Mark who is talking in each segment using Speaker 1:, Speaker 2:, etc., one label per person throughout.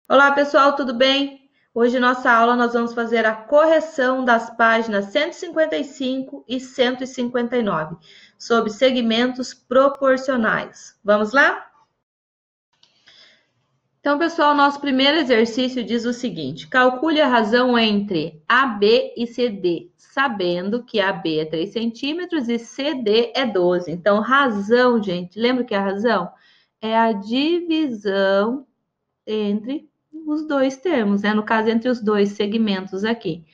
Speaker 1: Olá, pessoal, tudo bem? Hoje, nossa aula, nós vamos fazer a correção das páginas 155 e 159, sobre segmentos proporcionais. Vamos lá? Então, pessoal, nosso primeiro exercício diz o seguinte: calcule a razão entre AB e CD, sabendo que AB é 3 centímetros e CD é 12. Então, razão, gente, lembra que a razão é a divisão entre os dois termos, né? No caso, entre os dois segmentos aqui.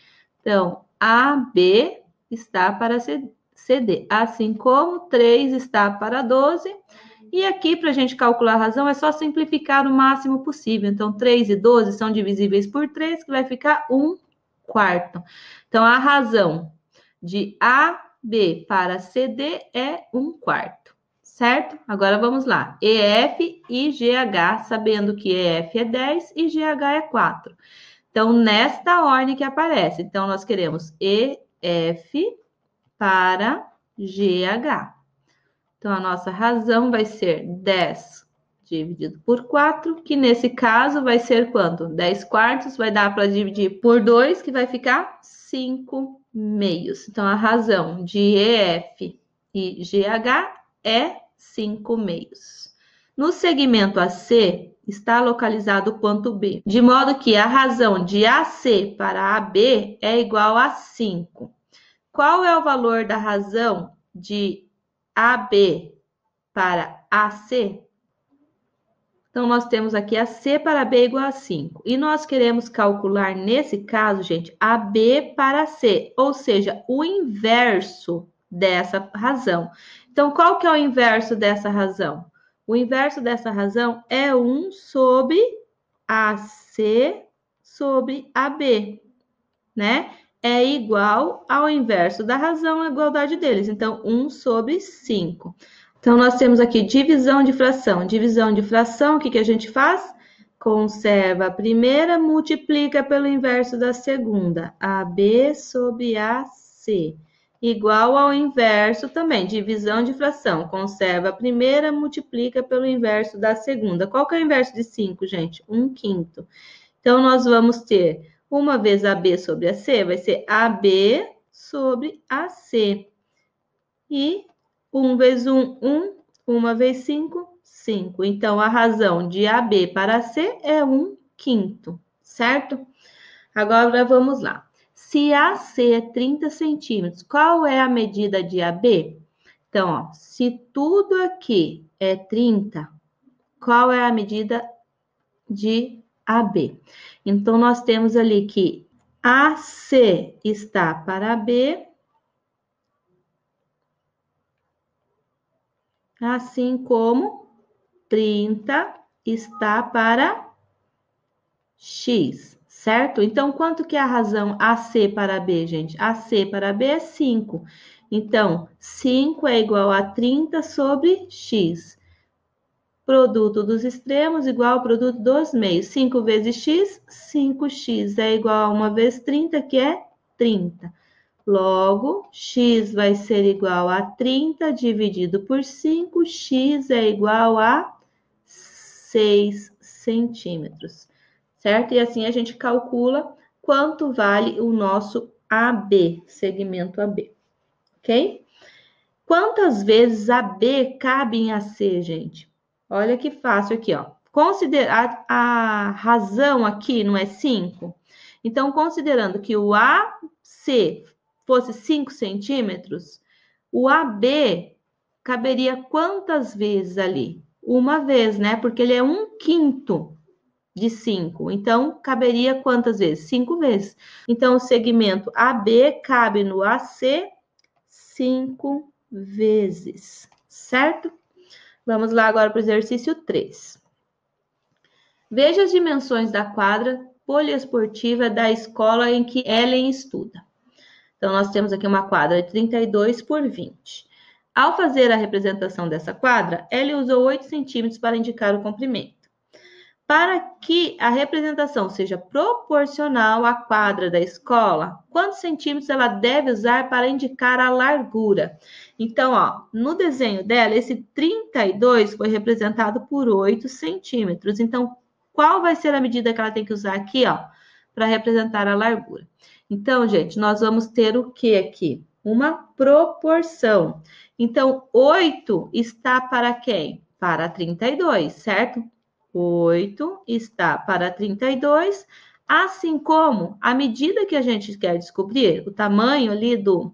Speaker 1: Então, AB está para CD, assim como 3 está para 12. E aqui, para a gente calcular a razão, é só simplificar o máximo possível. Então, 3 e 12 são divisíveis por 3, que vai ficar 1/4. Então, a razão de AB para CD é 1/4. Certo? Agora vamos lá. EF e GH, sabendo que EF é 10 e GH é 4. Então, nesta ordem que aparece. Então, nós queremos EF para GH. Então, a nossa razão vai ser 10 dividido por 4, que nesse caso vai ser quanto? 10/4 vai dar para dividir por 2, que vai ficar 5/2. Então, a razão de EF e GH é 5/2. No segmento AC, está localizado o ponto B, de modo que a razão de AC para AB é igual a 5. Qual é o valor da razão de AB para AC? Então, nós temos aqui AC para B igual a 5. E nós queremos calcular, nesse caso, gente, AB para C, ou seja, o inverso dessa razão. Então, qual que é o inverso dessa razão? O inverso dessa razão é 1 sobre AC sobre AB, né? É igual ao inverso da razão, a igualdade deles. Então, 1 sobre 5. Então, nós temos aqui divisão de fração. Divisão de fração, o que a gente faz? Conserva a primeira, multiplica pelo inverso da segunda. AB sobre AC. Igual ao inverso também, divisão de fração. Conserva a primeira, multiplica pelo inverso da segunda. Qual que é o inverso de 5, gente? 1/5. Então, nós vamos ter, uma vez AB sobre AC, vai ser AB sobre AC. E 1 vezes 1, 1. 1 vezes 5, 5. Então, a razão de AB para C é 1/5, certo? Agora, vamos lá. Se AC é 30 centímetros, qual é a medida de AB? Então, ó, se tudo aqui é 30, qual é a medida de AB? Então, nós temos ali que AC está para B, assim como 30 está para X, certo? Então, quanto que é a razão AC para B, gente? AC para B é 5. Então, 5 é igual a 30 sobre X. Produto dos extremos igual ao produto dos meios. 5 vezes X, 5x é igual a 1 vezes 30, que é 30. Logo, x vai ser igual a 30 dividido por 5, x é igual a 6 centímetros, certo? E assim a gente calcula quanto vale o nosso AB, segmento AB, ok? Quantas vezes AB cabe em AC, gente? Olha que fácil aqui, ó. Considerar a razão aqui não é 5? Então, considerando que o AC fosse 5 centímetros, o AB caberia quantas vezes ali? Uma vez, né? Porque ele é 1/5 de 5. Então, caberia quantas vezes? 5 vezes. Então, o segmento AB cabe no AC 5 vezes, certo? Vamos lá agora para o exercício 3. Veja as dimensões da quadra poliesportiva da escola em que Ellen estuda. Então, nós temos aqui uma quadra de 32 por 20. Ao fazer a representação dessa quadra, Ellen usou 8 centímetros para indicar o comprimento. Para que a representação seja proporcional à quadra da escola, quantos centímetros ela deve usar para indicar a largura? Então, ó, no desenho dela, esse 32 foi representado por 8 centímetros. Então, qual vai ser a medida que ela tem que usar aqui, ó, para representar a largura? Então, gente, nós vamos ter o que aqui? Uma proporção. Então, 8 está para quem? Para 32, certo? 8 está para 32, assim como a medida que a gente quer descobrir, o tamanho ali do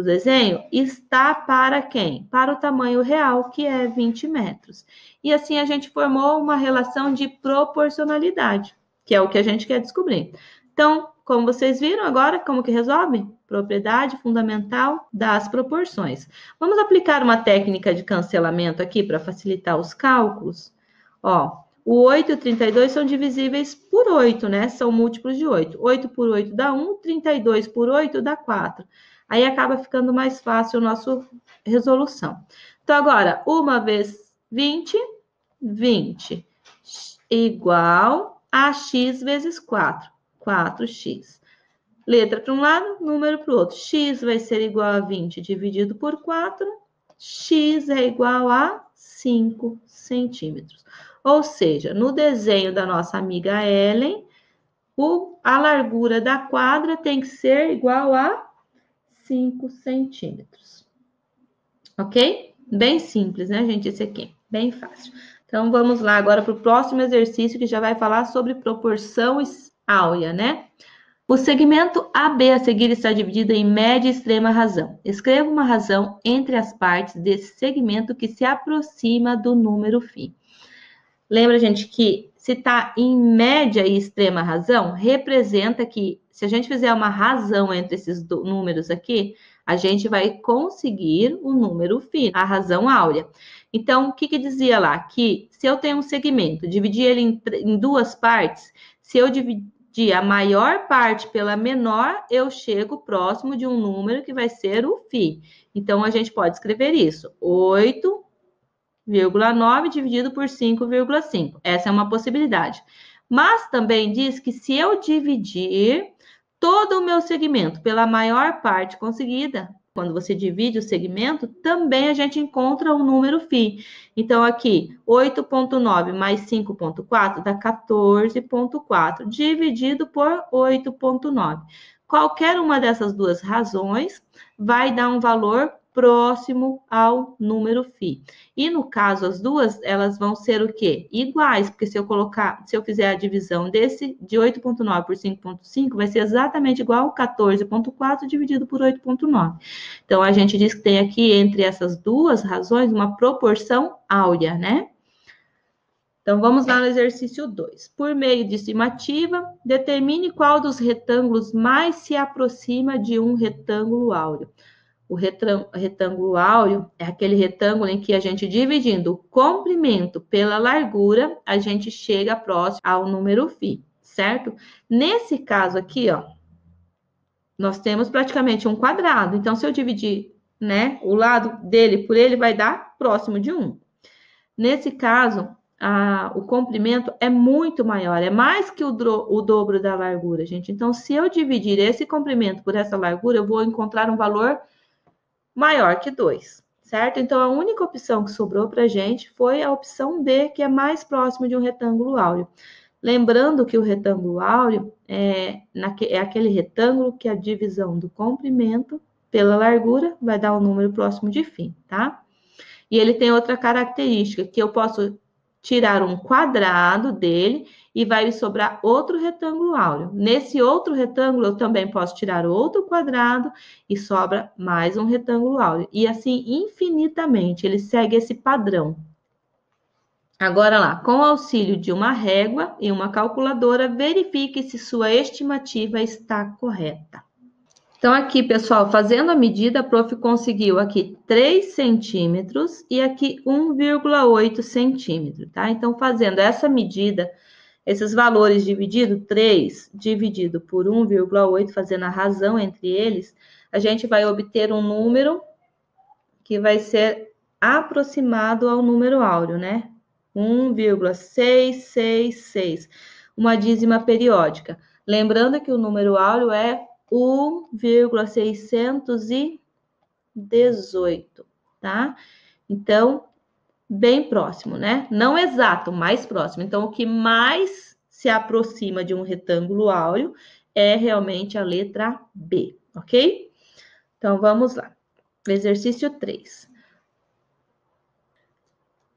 Speaker 1: desenho, está para quem? Para o tamanho real, que é 20 metros. E assim a gente formou uma relação de proporcionalidade, que é o que a gente quer descobrir. Então, como vocês viram agora, como que resolve? Propriedade fundamental das proporções. Vamos aplicar uma técnica de cancelamento aqui para facilitar os cálculos. Ó, o 8 e o 32 são divisíveis por 8, né? São múltiplos de 8. 8 por 8 dá 1, 32 por 8 dá 4. Aí acaba ficando mais fácil a nossa resolução. Então, agora, 1 vezes 20, 20, igual a x vezes 4, 4x. Letra para um lado, número para o outro. X vai ser igual a 20 dividido por 4, x é igual a 5 centímetros. Ou seja, no desenho da nossa amiga Ellen, a largura da quadra tem que ser igual a 5 centímetros. Ok? Bem simples, né, gente? Esse aqui, bem fácil. Então, vamos lá agora para o próximo exercício, que já vai falar sobre proporção áurea, né? O segmento AB a seguir está dividido em média e extrema razão. Escreva uma razão entre as partes desse segmento que se aproxima do número φ. Lembra, gente, que se está em média e extrema razão, representa que, se a gente fizer uma razão entre esses números aqui, a gente vai conseguir o número φ, a razão áurea. Então, o que dizia lá? Que se eu tenho um segmento, dividir ele em duas partes, se eu dividir a maior parte pela menor, eu chego próximo de um número que vai ser o φ. Então, a gente pode escrever isso, 8,9 dividido por 5,5. Essa é uma possibilidade. Mas também diz que se eu dividir todo o meu segmento pela maior parte conseguida, quando você divide o segmento, também a gente encontra o número φ. Então, aqui, 8,9 mais 5,4 dá 14,4, dividido por 8,9. Qualquer uma dessas duas razões vai dar um valor próximo ao número φ. E no caso, as duas, elas vão ser o quê? Iguais, porque se eu fizer a divisão de 8,9 por 5,5, vai ser exatamente igual a 14,4 dividido por 8,9. Então, a gente diz que tem aqui, entre essas duas razões, uma proporção áurea, né? Então, vamos lá no exercício 2. Por meio de estimativa, determine qual dos retângulos mais se aproxima de um retângulo áureo. O retângulo áureo é aquele retângulo em que a gente, dividindo o comprimento pela largura, a gente chega próximo ao número φ, certo? Nesse caso aqui, ó, nós temos praticamente um quadrado. Então, se eu dividir, né, o lado dele por ele, vai dar próximo de 1. Nesse caso, o comprimento é muito maior, é mais que o dobro da largura, gente. Então, se eu dividir esse comprimento por essa largura, eu vou encontrar um valor maior que 2, certo? Então, a única opção que sobrou para a gente foi a opção B, que é mais próximo de um retângulo áureo. Lembrando que o retângulo áureo é aquele retângulo que a divisão do comprimento pela largura vai dar um número próximo de φ, tá? E ele tem outra característica, que eu posso tirar um quadrado dele e vai me sobrar outro retângulo áureo. Nesse outro retângulo, eu também posso tirar outro quadrado e sobra mais um retângulo áureo. E assim, infinitamente, ele segue esse padrão. Agora lá, com o auxílio de uma régua e uma calculadora, verifique se sua estimativa está correta. Então, aqui, pessoal, fazendo a medida, a prof conseguiu aqui 3 centímetros e aqui 1,8 centímetro, tá? Então, fazendo essa medida, esses valores dividido, 3 dividido por 1,8, fazendo a razão entre eles, a gente vai obter um número que vai ser aproximado ao número áureo, né? 1,666, uma dízima periódica. Lembrando que o número áureo é 1,618, tá? Então, bem próximo, né? Não exato, mais próximo. Então, o que mais se aproxima de um retângulo áureo é realmente a letra B, ok? Então, vamos lá. Exercício 3.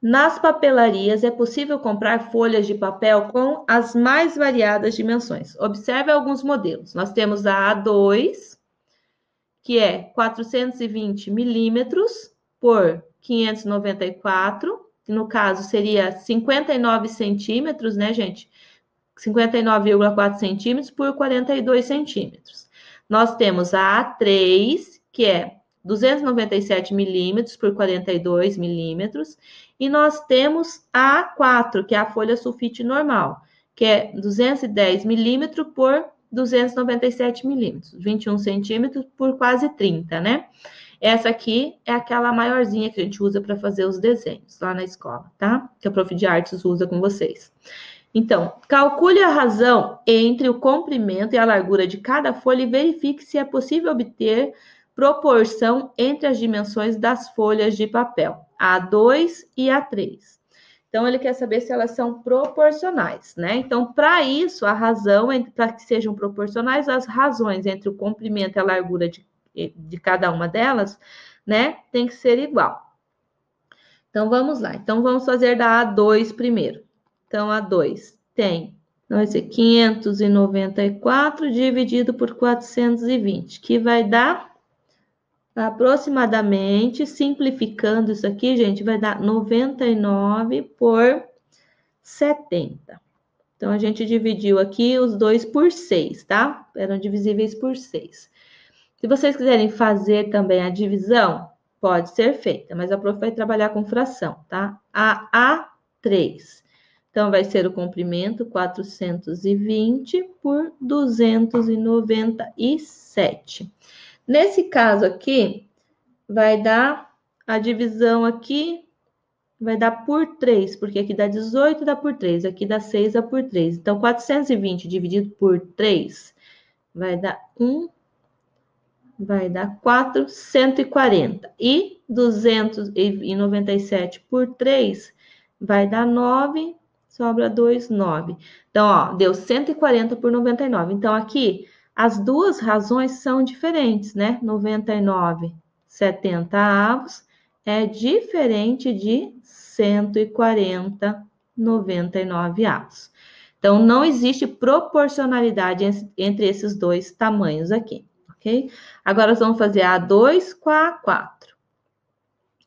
Speaker 1: Nas papelarias é possível comprar folhas de papel com as mais variadas dimensões. Observe alguns modelos. Nós temos a A2, que é 420 milímetros por 594, que no caso seria 59 centímetros, né, gente? 59,4 centímetros por 42 centímetros. Nós temos a A3, que é 297 milímetros por 42 milímetros, e nós temos a A4, que é a folha sulfite normal, que é 210 milímetros por 297 milímetros, 21 centímetros por quase 30, né? Essa aqui é aquela maiorzinha que a gente usa para fazer os desenhos lá na escola, tá? Que a prof de artes usa com vocês. Então, calcule a razão entre o comprimento e a largura de cada folha e verifique se é possível obter proporção entre as dimensões das folhas de papel, A2 e A3. Então, ele quer saber se elas são proporcionais, né? Então, para isso, a razão, para que sejam proporcionais, as razões entre o comprimento e a largura de cada uma delas, né, tem que ser igual. Então, vamos lá. Então, vamos fazer da A2 primeiro. Então, A2 tem, vai ser 594 dividido por 420, que vai dar aproximadamente, simplificando isso aqui, gente, vai dar 99 por 70. Então, a gente dividiu aqui os dois por 6, tá? Eram divisíveis por 6. Se vocês quiserem fazer também a divisão, pode ser feita, mas a prof vai trabalhar com fração, tá? A A3. Então, vai ser o comprimento 420 por 297. Nesse caso aqui, vai dar a divisão aqui, vai dar por 3, porque aqui dá 18, dá por 3, aqui dá 6, dá por 3. Então, 420 dividido por 3 vai dar 1, vai dar 440. E 297 por 3 vai dar 9, sobra 2, 9. Então, ó, deu 140 por 99. Então, aqui, as duas razões são diferentes, né? 99, 70 avos é diferente de 140, 99 avos. Então, não existe proporcionalidade entre esses dois tamanhos aqui, ok? Agora, nós vamos fazer a A2 com a A4.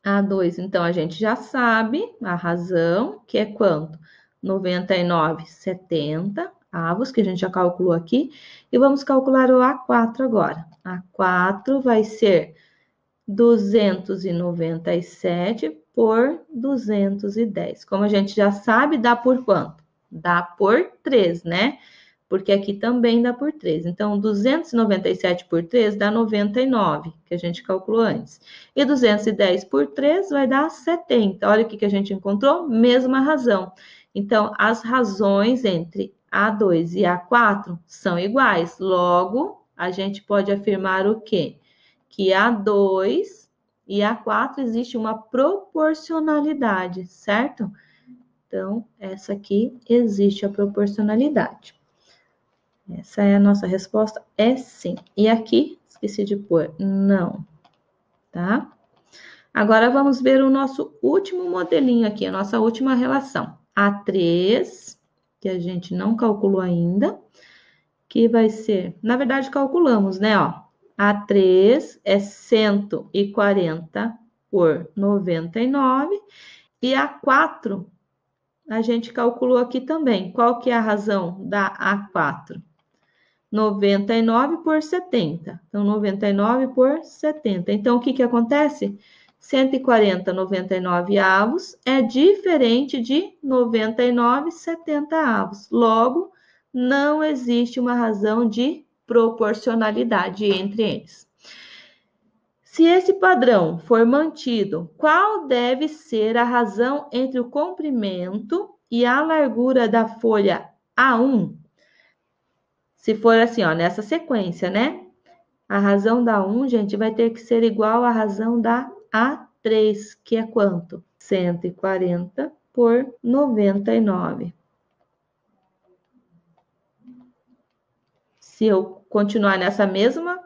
Speaker 1: A2, então, a gente já sabe a razão, que é quanto? 99, 70 avos, que a gente já calculou aqui. E vamos calcular o A4 agora. A4 vai ser 297 por 210. Como a gente já sabe, dá por quanto? Dá por 3, né? Porque aqui também dá por 3. Então, 297 por 3 dá 99, que a gente calculou antes. E 210 por 3 vai dar 70. Olha o que a gente encontrou, mesma razão. Então, as razões entre A2 e A4 são iguais. Logo, a gente pode afirmar o quê? Que A2 e A4 existe uma proporcionalidade, certo? Então, essa aqui existe a proporcionalidade. Essa é a nossa resposta, é sim. E aqui, esqueci de pôr, não, tá? Agora, vamos ver o nosso último modelinho aqui, a nossa última relação. A3, que a gente não calculou ainda, que vai ser, na verdade, calculamos, né, ó. A3 é 140 por 99, e A4, a gente calculou aqui também. Qual que é a razão da A4? 99 por 70. Então, 99 por 70. Então, o que acontece? 140, 99 avos é diferente de 99, 70 avos. Logo, não existe uma razão de proporcionalidade entre eles. Se esse padrão for mantido, qual deve ser a razão entre o comprimento e a largura da folha A1? Se for assim, ó, nessa sequência, né? A razão da 1, gente, vai ter que ser igual à razão da A3, que é quanto? 140 por 99. Se eu continuar nessa mesma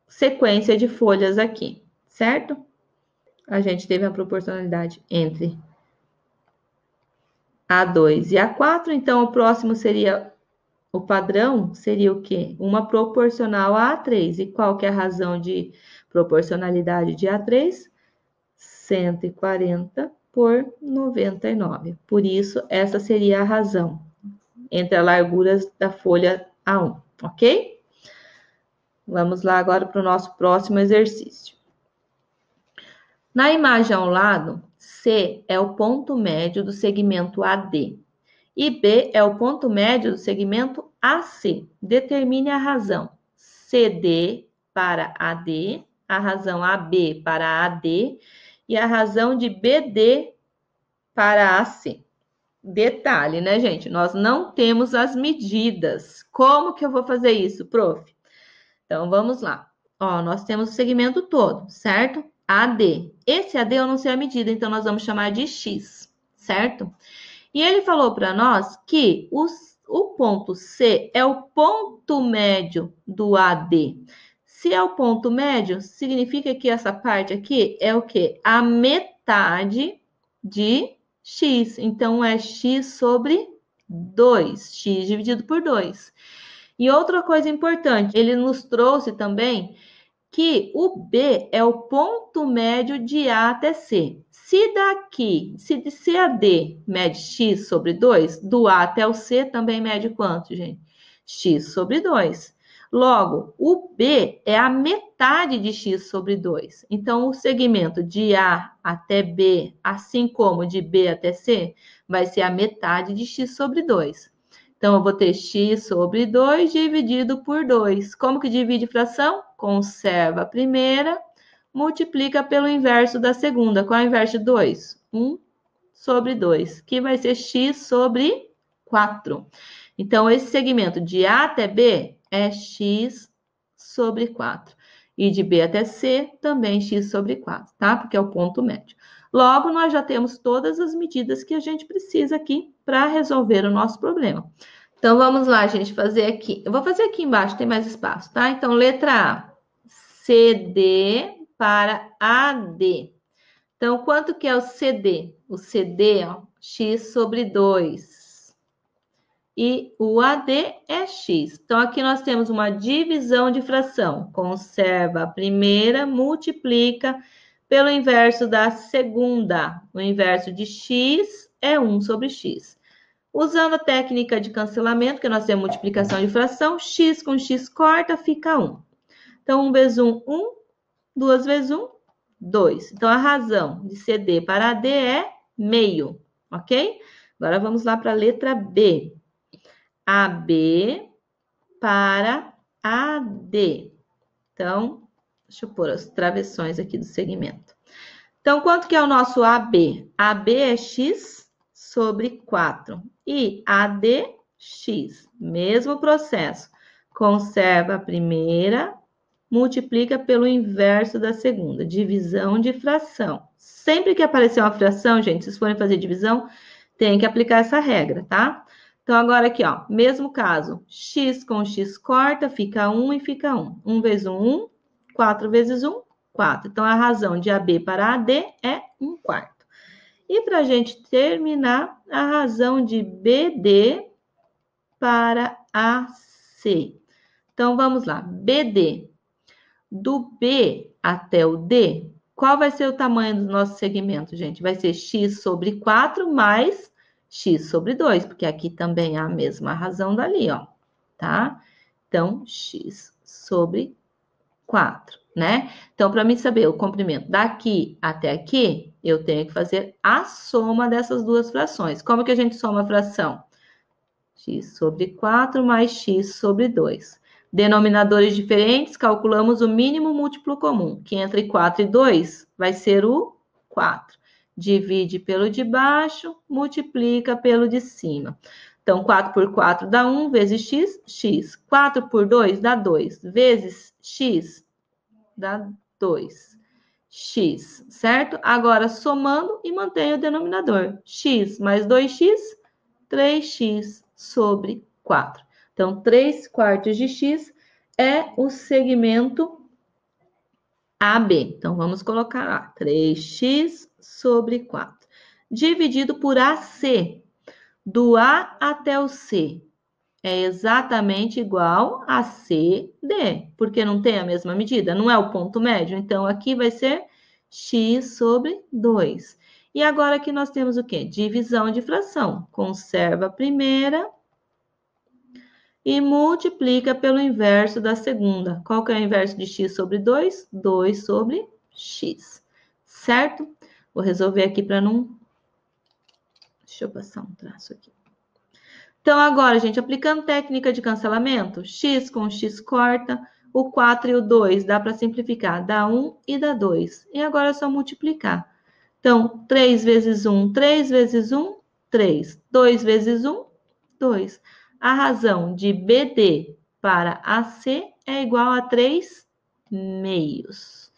Speaker 1: sequência de folhas aqui, certo? A gente teve a proporcionalidade entre A2 e A4, então o próximo seria, o padrão seria o quê? Uma proporcional a A3. E qual que é a razão de proporcionalidade de A3? 140 por 99. Por isso, essa seria a razão entre as larguras da folha A1, ok? Vamos lá agora para o nosso próximo exercício. Na imagem ao lado, C é o ponto médio do segmento AD e B é o ponto médio do segmento AC. Determine a razão CD para AD, a razão AB para AD e a razão de BD para AC. Detalhe, né, gente? Nós não temos as medidas. Como que eu vou fazer isso, prof? Então, vamos lá. Ó, nós temos o segmento todo, certo? AD. Esse AD eu não sei a medida, então nós vamos chamar de X, certo? E ele falou para nós que o ponto C é o ponto médio do AD. Se é o ponto médio, significa que essa parte aqui é o quê? A metade de X. Então, é X sobre 2. X dividido por 2. E outra coisa importante, ele nos trouxe também que o B é o ponto médio de A até C. Se daqui, se AD mede X sobre 2, do A até o C também mede quanto, gente? X sobre 2. Logo, o B é a metade de X sobre 2. Então, o segmento de A até B, assim como de B até C, vai ser a metade de X sobre 2. Então, eu vou ter X sobre 2 dividido por 2. Como que divide fração? Conserva a primeira, multiplica pelo inverso da segunda. Qual é o inverso de 2? 1 sobre 2, que vai ser X sobre 4. Então, esse segmento de A até B é X sobre 4. E de B até C também X sobre 4, tá? Porque é o ponto médio. Logo, nós já temos todas as medidas que a gente precisa aqui para resolver o nosso problema. Então, vamos lá, gente, fazer aqui. Eu vou fazer aqui embaixo, tem mais espaço, tá? Então, letra A, CD para AD. Então, quanto que é o CD? O CD, ó, X sobre 2. E o AD é X. Então, aqui nós temos uma divisão de fração. Conserva a primeira, multiplica pelo inverso da segunda. O inverso de X é 1 sobre X. Usando a técnica de cancelamento, que nós temos multiplicação de fração, X com X corta, fica 1. Então, 1 vezes 1, 1. 2 vezes 1, 2. Então, a razão de CD para AD é meio, ok? Agora, vamos lá para a letra B. AB para AD. Então, deixa eu pôr as travessões aqui do segmento. Então, quanto que é o nosso AB? AB é X sobre 4. E ADX, mesmo processo. Conserva a primeira, multiplica pelo inverso da segunda. Divisão de fração. Sempre que aparecer uma fração, gente, se vocês forem fazer divisão, tem que aplicar essa regra, tá? Então, agora aqui, ó, mesmo caso. X com X corta, fica 1 e fica 1. 1 vezes 1, 1. 4 vezes 1, 4. Então, a razão de AB para AD é 1/4. E para a gente terminar, a razão de BD para AC. Então, vamos lá. BD. Do B até o D, qual vai ser o tamanho do nosso segmento, gente? Vai ser X sobre 4 mais X sobre 2, porque aqui também é a mesma razão dali, ó, tá? Então, X sobre 4, né? Então, para mim saber o comprimento daqui até aqui, eu tenho que fazer a soma dessas duas frações. Como que a gente soma a fração? X sobre 4 mais X sobre 2. Denominadores diferentes, calculamos o mínimo múltiplo comum, que entre 4 e 2 vai ser o 4. Divide pelo de baixo, multiplica pelo de cima. Então, 4 por 4 dá 1, vezes x, x. 4 por 2 dá 2, vezes x dá 2. x, certo? Agora, somando e mantenho o denominador. X mais 2x, 3x sobre 4. Então, 3/4 de x é o segmento AB. Então, vamos colocar lá, 3x sobre 4. Dividido por AC. Do A até o C é exatamente igual a CD, porque não tem a mesma medida, não é o ponto médio. Então, aqui vai ser x sobre 2. E agora aqui nós temos o quê? Divisão de fração. Conserva a primeira e multiplica pelo inverso da segunda. Qual que é o inverso de x sobre 2? 2 sobre x, certo? Vou resolver aqui para não... Deixa eu passar um traço aqui. Então, agora, gente, aplicando técnica de cancelamento, x com x corta, o 4 e o 2 dá para simplificar, dá 1 e dá 2. E agora é só multiplicar. Então, 3 vezes 1, 3 vezes 1, 3. 2 vezes 1, 2. A razão de BD para AC é igual a 3 meios.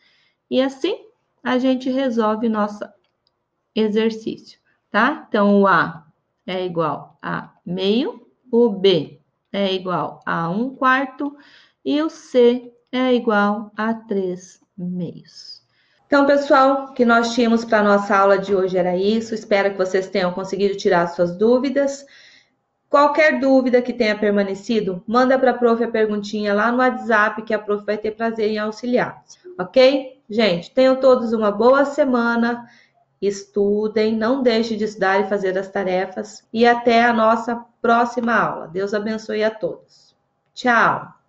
Speaker 1: E assim, a gente resolve nosso exercício, tá? Então, o A é igual a meio, o B é igual a 1/4 e o C é igual a 3 meios. Então, pessoal, o que nós tínhamos para a nossa aula de hoje era isso. Espero que vocês tenham conseguido tirar suas dúvidas. Qualquer dúvida que tenha permanecido, manda para a prof a perguntinha lá no WhatsApp que a prof vai ter prazer em auxiliar. Ok? Gente, tenham todos uma boa semana. Estudem, não deixem de estudar e fazer as tarefas. E até a nossa próxima aula. Deus abençoe a todos. Tchau!